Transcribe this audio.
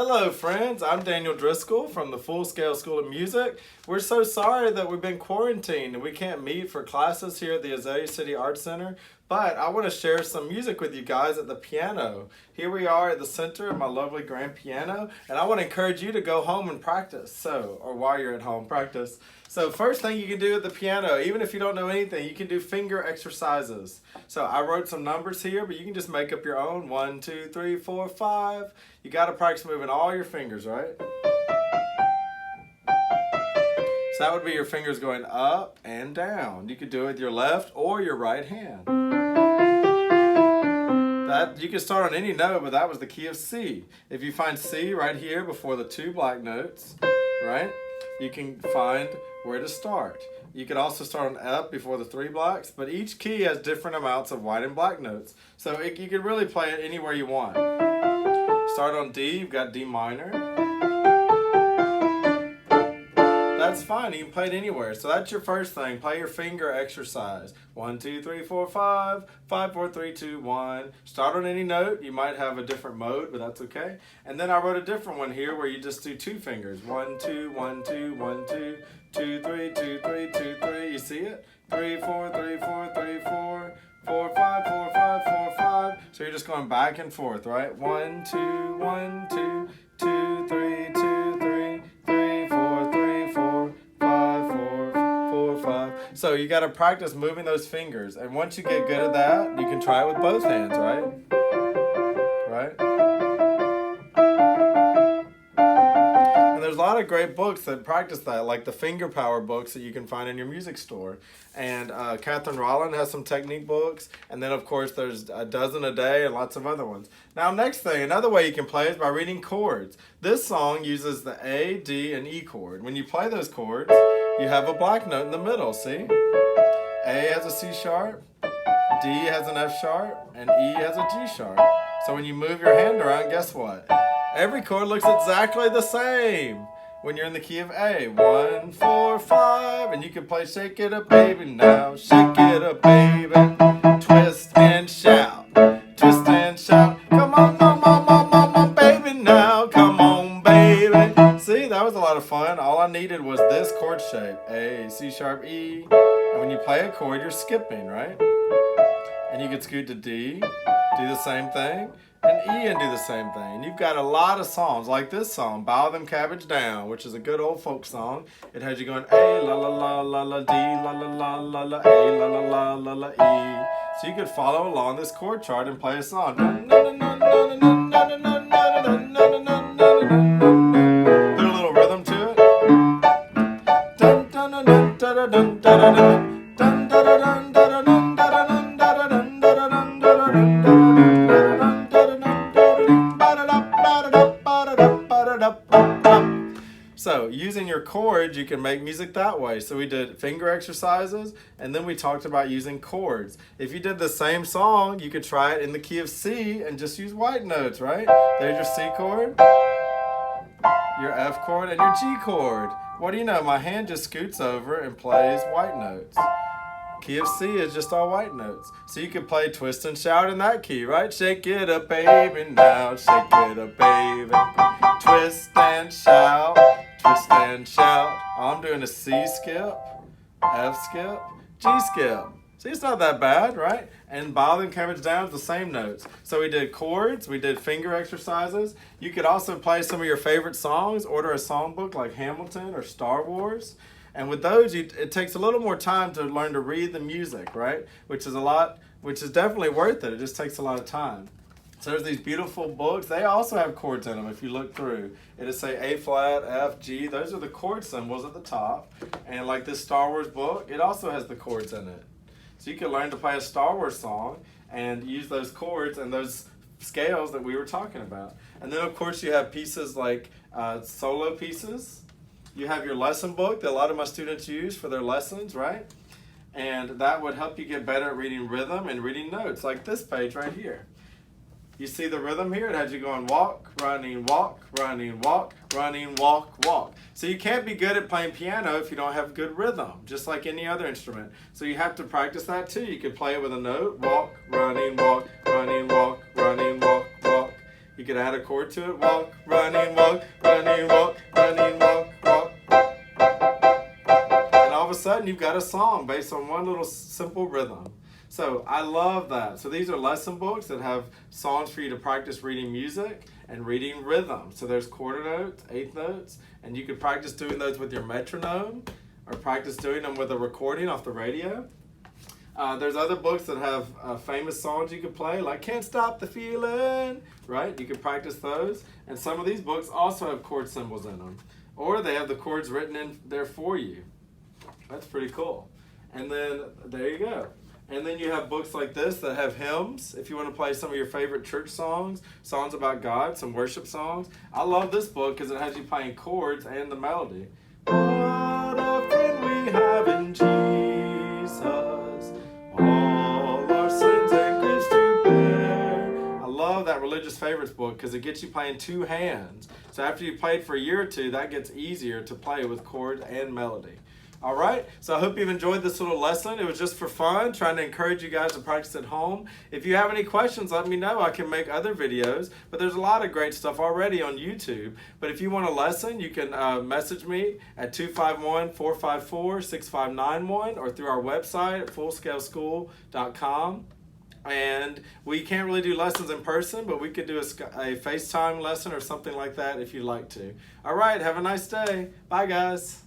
Hello, friends. I'm Daniel Driscoll from the Full Scale School of Music. We're so sorry that we've been quarantined and we can't meet for classes here at the Azalea City Arts Center, but I want to share some music with you guys at the piano. Here we are at the center of my lovely grand piano, and I want to encourage you to go home and practice. Or while you're at home, practice. So first thing you can do at the piano, even if you don't know anything, you can do finger exercises. So I wrote some numbers here, but you can just make up your own. 1, 2, 3, 4, 5. You got to practice moving all your fingers, right? So that would be your fingers going up and down. You could do it with your left or your right hand. You can start on any note, but that was the key of C. If you find C right here before the two black notes, right, you can find where to start. You could also start on F before the three blacks, but each key has different amounts of white and black notes. So you can really play it anywhere you want. Start on D, you've got D minor. That's fine, you can play it anywhere. So that's your first thing, play your finger exercise. 1, 2, 3, 4, 5, 5, 4, 3, 2, 1. Start on any note, you might have a different mode, but that's okay. And then I wrote a different one here where you just do two fingers. 1, 2, 1, 2, 1, 2, 2, 3, 2, 3, 2, 3. You see it? 3, 4, 3, 4, 3, 4. 4, 5, 4, 5, 4, 5. So you're just going back and forth, right? 1, 2, 1, 2, 2, 3, 2, 3, 3, 4, 3, 4, 5, 4, 4, 5. So you got to practice moving those fingers. And once you get good at that, you can try it with both hands, right? Right? There's a lot of great books that practice that, like the Finger Power books that you can find in your music store. And Catherine Rolland has some technique books. And then, of course, there's a dozen a day and lots of other ones. Now, next thing, another way you can play is by reading chords. This song uses the A, D, and E chord. When you play those chords, you have a black note in the middle, see? A has a C sharp, D has an F sharp, and E has a G sharp. So when you move your hand around, guess what? Every chord looks exactly the same when you're in the key of A. 1, 4, 5, and you can play Shake It Up Baby now. Shake it up baby, twist and shout. Twist and shout, come on baby now. Come on baby. See, that was a lot of fun. All I needed was this chord shape. A, C sharp, E. And when you play a chord, you're skipping, right? And you could scoot to D, do the same thing. And E and do the same thing. And you've got a lot of songs like this song, Bow Them Cabbage Down, which is a good old folk song. It has you going A, la la la la la, D, la la la la la, A, la la la la la, E. So you could follow along this chord chart and play a song. Put a little rhythm to it. So using your chords, you can make music that way. So we did finger exercises, and then we talked about using chords. If you did the same song, you could try it in the key of C and just use white notes, right? There's your C chord, your F chord, and your G chord. What do you know? My hand just scoots over and plays white notes. Key of C is just all white notes. So you can play Twist and Shout in that key, right? Shake it up, baby, now. Shake it up, baby. Twist and shout. Twist and shout. I'm doing a C skip, F skip, G skip. See, it's not that bad, right? And Bow Them Cabbage Down is the same notes. So we did chords, we did finger exercises. You could also play some of your favorite songs, order a songbook like Hamilton or Star Wars. And with those, it takes a little more time to learn to read the music, right? Which is definitely worth it. It just takes a lot of time. So there's these beautiful books. They also have chords in them if you look through. It'll say A flat, F, G. Those are the chord symbols at the top. And like this Star Wars book, it also has the chords in it. So you can learn to play a Star Wars song and use those chords and those scales that we were talking about. And then of course you have pieces like solo pieces. You have your lesson book that a lot of my students use for their lessons, right? And that would help you get better at reading rhythm and reading notes, like this page right here. You see the rhythm here? It has you going walk, running, walk, running, walk, running, walk, walk. So you can't be good at playing piano if you don't have good rhythm, just like any other instrument. So you have to practice that too. You can play it with a note, walk, running, walk, running, walk, running, walk, walk. You could add a chord to it. Walk, running, walk, running, walk, running, walk, walk. And all of a sudden you've got a song based on one little simple rhythm. So I love that. So these are lesson books that have songs for you to practice reading music and reading rhythm. So there's quarter notes, eighth notes, and you could practice doing those with your metronome or practice doing them with a recording off the radio. There's other books that have famous songs you could play, like Can't Stop the Feeling, right? You can practice those. And some of these books also have chord symbols in them. Or they have the chords written in there for you. That's pretty cool. And then, there you go. And then you have books like this that have hymns. If you want to play some of your favorite church songs, songs about God, some worship songs. I love this book because it has you playing chords and the melody. What a friend we have in Jesus, all our sins and griefs to bear. I love that religious favorites book because it gets you playing two hands. So after you played for a year or two, that gets easier to play with chords and melody. All right, so I hope you've enjoyed this little lesson. It was just for fun, trying to encourage you guys to practice at home. If you have any questions, let me know. I can make other videos, but there's a lot of great stuff already on YouTube. But if you want a lesson, you can message me at 251-454-6591 or through our website at fullscaleschool.com. And we can't really do lessons in person, but we could do a FaceTime lesson or something like that if you'd like to. All right, have a nice day. Bye, guys.